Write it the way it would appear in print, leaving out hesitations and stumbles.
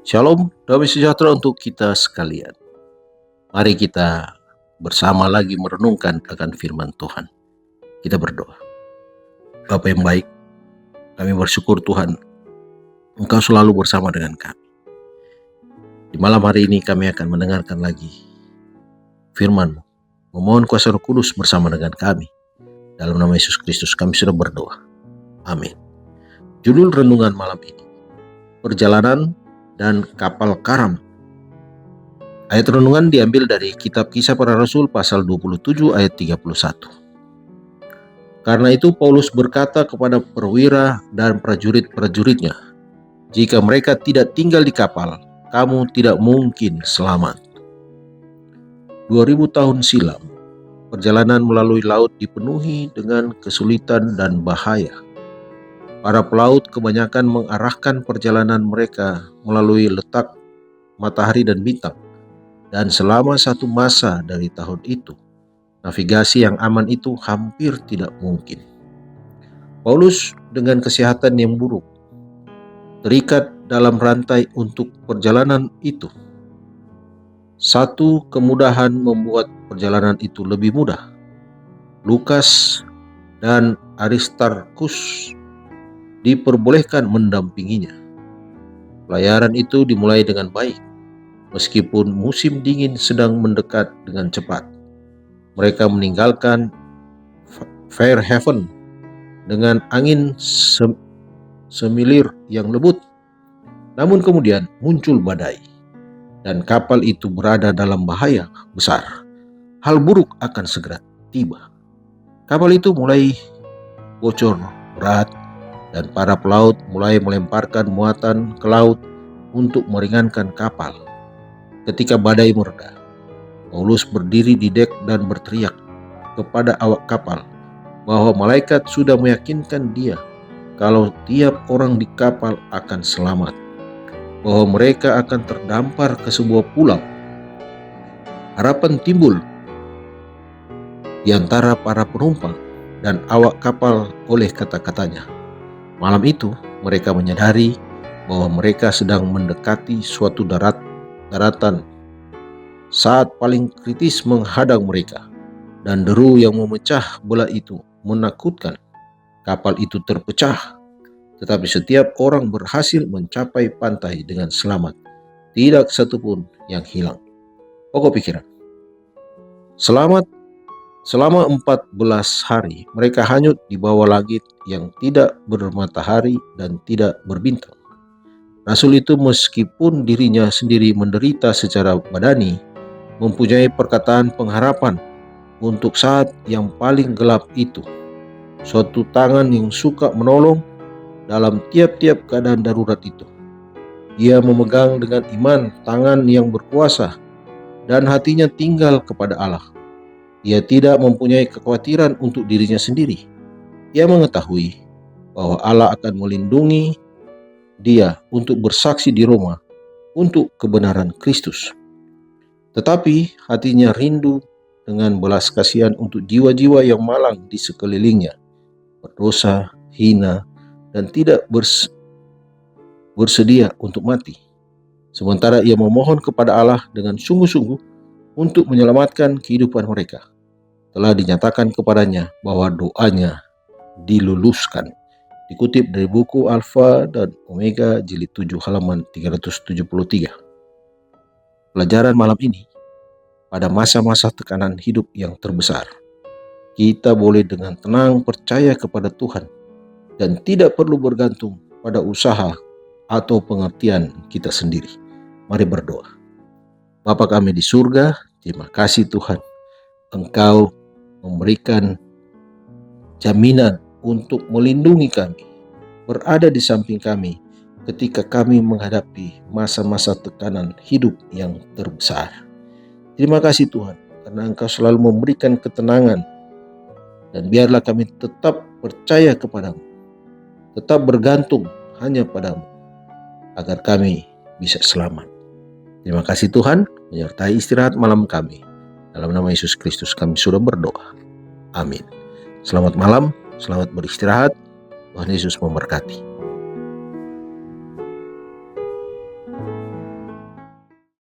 Shalom, damai sejahtera untuk kita sekalian. Mari kita bersama lagi merenungkan akan firman Tuhan. Kita berdoa. Bapa yang baik, kami bersyukur Tuhan, Engkau selalu bersama dengan kami. Di malam hari ini kami akan mendengarkan lagi firman-Mu. Memohon kuasa Roh Kudus bersama dengan kami. Dalam nama Yesus Kristus kami sudah berdoa. Amin. Judul renungan malam ini, Perjalanan dan Kapal Karam. Ayat renungan diambil dari kitab Kisah Para Rasul pasal 27 ayat 31. Karena itu Paulus berkata kepada perwira dan prajurit-prajuritnya, jika mereka tidak tinggal di kapal, kamu tidak mungkin selamat. 2000 tahun silam, perjalanan melalui laut dipenuhi dengan kesulitan dan bahaya. Para pelaut kebanyakan mengarahkan perjalanan mereka melalui letak matahari dan bintang. Dan selama satu masa dari tahun itu, navigasi yang aman itu hampir tidak mungkin. Paulus dengan kesehatan yang buruk, terikat dalam rantai untuk perjalanan itu. Satu kemudahan membuat perjalanan itu lebih mudah. Lukas dan Aristarkus diperbolehkan mendampinginya. Pelayaran itu dimulai dengan baik, meskipun musim dingin sedang mendekat dengan cepat. Mereka meninggalkan Fairhaven dengan angin semilir yang lembut. Namun kemudian muncul badai, dan kapal itu berada dalam bahaya besar. Hal buruk akan segera tiba. Kapal itu mulai bocor berat, dan para pelaut mulai melemparkan muatan ke laut untuk meringankan kapal. Ketika badai mereda, Paulus berdiri di dek dan berteriak kepada awak kapal bahwa malaikat sudah meyakinkan dia kalau tiap orang di kapal akan selamat, bahwa mereka akan terdampar ke sebuah pulau. Harapan timbul di antara para penumpang dan awak kapal oleh kata-katanya. Malam itu mereka menyadari bahwa mereka sedang mendekati suatu daratan saat paling kritis menghadang mereka, dan deru yang memecah belah itu menakutkan. Kapal itu terpecah, tetapi setiap orang berhasil mencapai pantai dengan selamat. Tidak satupun yang hilang. Pokok pikiran. Selama 14 hari mereka hanyut di bawah langit yang tidak bermatahari dan tidak berbintang. Rasul itu meskipun dirinya sendiri menderita secara badani, mempunyai perkataan pengharapan untuk saat yang paling gelap itu. Suatu tangan yang suka menolong dalam tiap-tiap keadaan darurat itu. Ia memegang dengan iman tangan yang berkuasa dan hatinya tinggal kepada Allah. Ia tidak mempunyai kekhawatiran untuk dirinya sendiri. Ia mengetahui bahwa Allah akan melindungi dia untuk bersaksi di Roma untuk kebenaran Kristus. Tetapi hatinya rindu dengan belas kasihan untuk jiwa-jiwa yang malang di sekelilingnya, berdosa, hina, dan tidak bersedia untuk mati. Sementara ia memohon kepada Allah dengan sungguh-sungguh untuk menyelamatkan kehidupan mereka. Telah dinyatakan kepadanya bahwa doanya diluluskan. Dikutip dari buku Alfa dan Omega jilid 7 halaman 373. Pelajaran malam ini, pada masa-masa tekanan hidup yang terbesar, kita boleh dengan tenang percaya kepada Tuhan dan tidak perlu bergantung pada usaha atau pengertian kita sendiri. Mari berdoa. Bapa kami di surga, terima kasih Tuhan, Engkau memberikan jaminan untuk melindungi kami, berada di samping kami ketika kami menghadapi masa-masa tekanan hidup yang terbesar. Terima kasih Tuhan, karena Engkau selalu memberikan ketenangan, dan biarlah kami tetap percaya kepadamu, tetap bergantung hanya padamu, agar kami bisa selamat. Terima kasih Tuhan, menyertai istirahat malam kami. Dalam nama Yesus Kristus kami sudah berdoa. Amin. Selamat malam, selamat beristirahat. Tuhan Yesus memberkati.